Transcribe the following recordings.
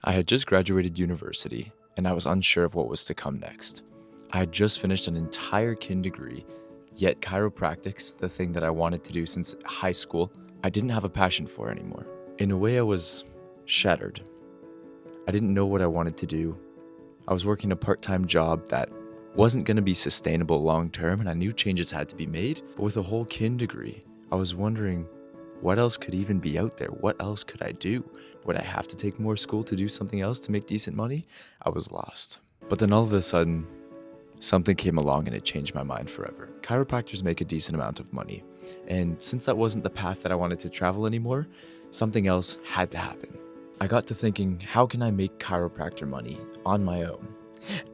I had just graduated university, and I was unsure of what was to come next. I had just finished an entire kin degree, yet chiropractics, the thing that I wanted to do since high school, I didn't have a passion for anymore. In a way, I was shattered. I didn't know what I wanted to do. I was working a part-time job that wasn't going to be sustainable long term, and I knew changes had to be made. But with a whole kin degree, I was wondering, what else could even be out there? What else could I do? Would I have to take more school to do something else to make decent money? I was lost. But then all of a sudden, something came along and it changed my mind forever. Chiropractors make a decent amount of money. And since that wasn't the path that I wanted to travel anymore, something else had to happen. I got to thinking, how can I make chiropractor money on my own?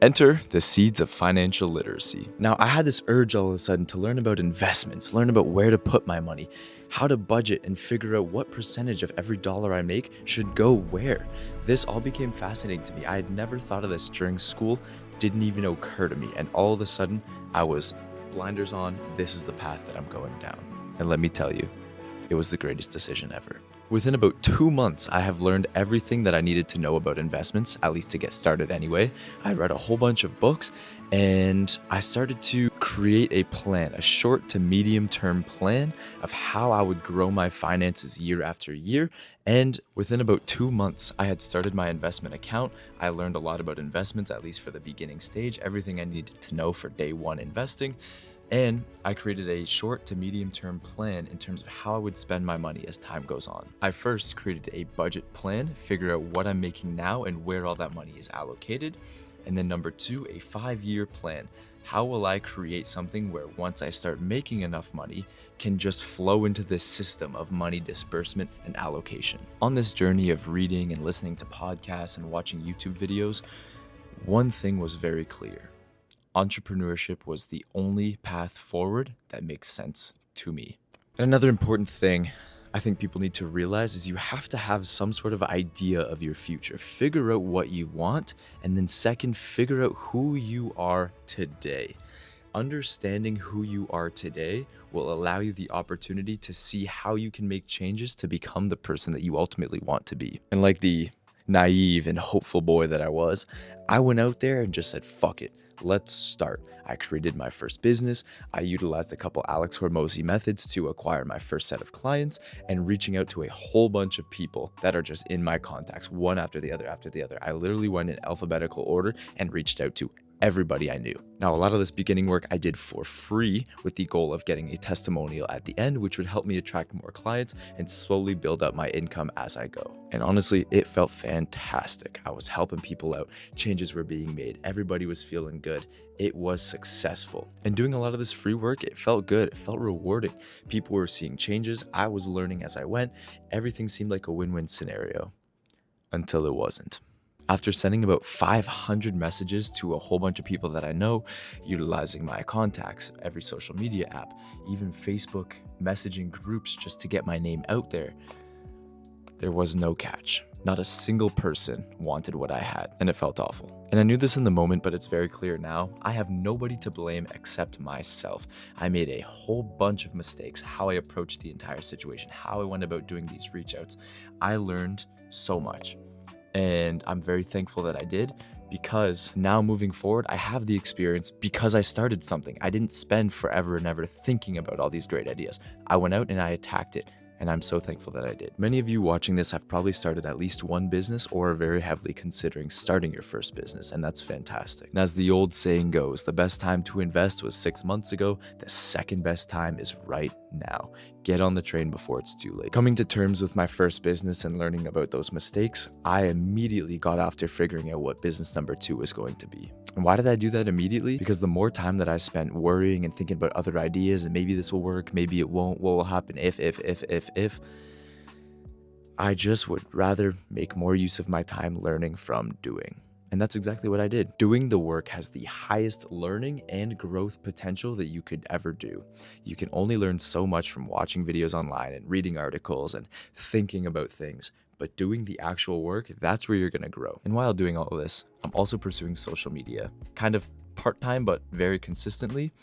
Enter the seeds of financial literacy. Now, I had this urge all of a sudden to learn about investments, learn about where to put my money, how to budget, and figure out what percentage of every dollar I make should go where. This all became fascinating to me. I had never thought of this during school, didn't even occur to me, and all of a sudden, I was blinders on, this is the path that I'm going down. And let me tell you, it was the greatest decision ever. Within about 2 months, I have learned everything that I needed to know about investments, at least to get started anyway. I read a whole bunch of books and I started to create a plan, a short to medium term plan of how I would grow my finances year after year. And within about 2 months, I had started my investment account. I learned a lot about investments, at least for the beginning stage, everything I needed to know for day one investing. And I created a short to medium term plan in terms of how I would spend my money as time goes on. I first created a budget plan, figure out what I'm making now and where all that money is allocated. And then number 2, a 5-year plan. How will I create something where once I start making enough money, can just flow into this system of money disbursement and allocation? On this journey of reading and listening to podcasts and watching YouTube videos, one thing was very clear. Entrepreneurship was the only path forward that makes sense to me. And another important thing I think people need to realize is you have to have some sort of idea of your future. Figure out what you want, and then second, figure out who you are today. Understanding who you are today will allow you the opportunity to see how you can make changes to become the person that you ultimately want to be. And like the naive and hopeful boy that I was, I went out there and just said, fuck it. Let's start. I created my first business. I utilized a couple Alex Hormozi methods to acquire my first set of clients and reaching out to a whole bunch of people that are just in my contacts, one after the other after the other. I literally went in alphabetical order and reached out to everybody I knew. Now, a lot of this beginning work I did for free with the goal of getting a testimonial at the end, which would help me attract more clients and slowly build up my income as I go. And honestly, it felt fantastic. I was helping people out. Changes were being made. Everybody was feeling good. It was successful. And doing a lot of this free work, it felt good. It felt rewarding. People were seeing changes. I was learning as I went. Everything seemed like a win-win scenario until it wasn't. After sending about 500 messages to a whole bunch of people that I know, utilizing my contacts, every social media app, even Facebook messaging groups just to get my name out there was no catch. Not a single person wanted what I had, and it felt awful. And I knew this in the moment, but it's very clear now. I have nobody to blame except myself. I made a whole bunch of mistakes, how I approached the entire situation, how I went about doing these reach outs. I learned so much. And I'm very thankful that I did, because now moving forward, I have the experience because I started something. I didn't spend forever and ever thinking about all these great ideas. I went out and I attacked it. And I'm so thankful that I did. Many of you watching this have probably started at least one business or are very heavily considering starting your first business, and that's fantastic. And as the old saying goes, the best time to invest was 6 months ago. The second best time is right now. Get on the train before it's too late. Coming to terms with my first business and learning about those mistakes, I immediately got after figuring out what business number 2 was going to be. And why did I do that immediately? Because the more time that I spent worrying and thinking about other ideas and maybe this will work, maybe it won't, what will happen if, I just would rather make more use of my time learning from doing. And that's exactly what I did. Doing the work has the highest learning and growth potential that you could ever do. You can only learn so much from watching videos online and reading articles and thinking about things. But doing the actual work, that's where you're gonna grow. And while doing all of this, I'm also pursuing social media, kind of part-time, but very consistently.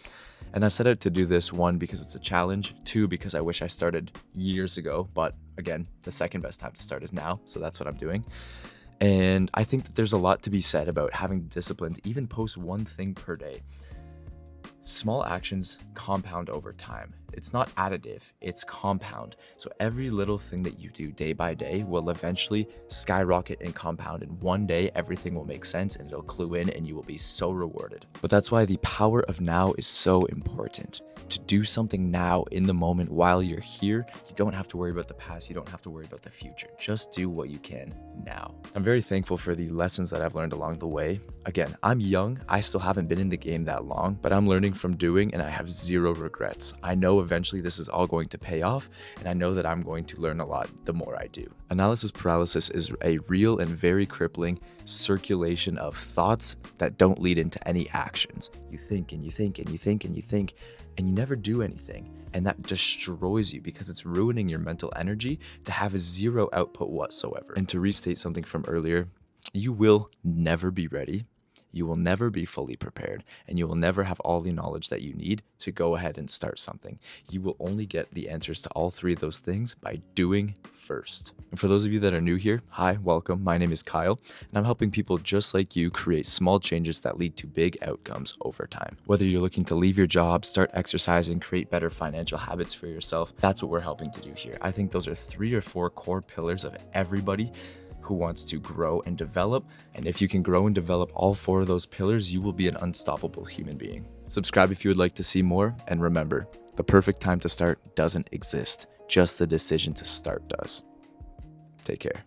And I set out to do this, 1, because it's a challenge, 2, because I wish I started years ago, but again, the second best time to start is now, so that's what I'm doing. And I think that there's a lot to be said about having the discipline to even post one thing per day. Small actions compound over time. It's not additive, it's compound. So every little thing that you do day by day will eventually skyrocket and compound. And one day everything will make sense and it'll clue in and you will be so rewarded. But that's why the power of now is so important. To do something now in the moment while you're here, you don't have to worry about the past, you don't have to worry about the future. Just do what you can now. I'm very thankful for the lessons that I've learned along the way. Again, I'm young, I still haven't been in the game that long, but I'm learning from doing and I have zero regrets. I know eventually this is all going to pay off, and I know that I'm going to learn a lot the more I do. Analysis paralysis is a real and very crippling circulation of thoughts that don't lead into any actions. You think and you think and you think and you think, and you never do anything. And that destroys you because it's ruining your mental energy to have zero output whatsoever. And to restate something from earlier, you will never be ready. You will never be fully prepared, and you will never have all the knowledge that you need to go ahead and start something. You will only get the answers to all three of those things by doing first. And for those of you that are new here, hi, welcome. My name is Kyle, and I'm helping people just like you create small changes that lead to big outcomes over time. Whether you're looking to leave your job, start exercising, create better financial habits for yourself, that's what we're helping to do here. I think those are 3 or 4 core pillars of everybody who wants to grow and develop. And if you can grow and develop all 4 of those pillars, you will be an unstoppable human being. Subscribe if you would like to see more. And remember, the perfect time to start doesn't exist. Just the decision to start does. Take care.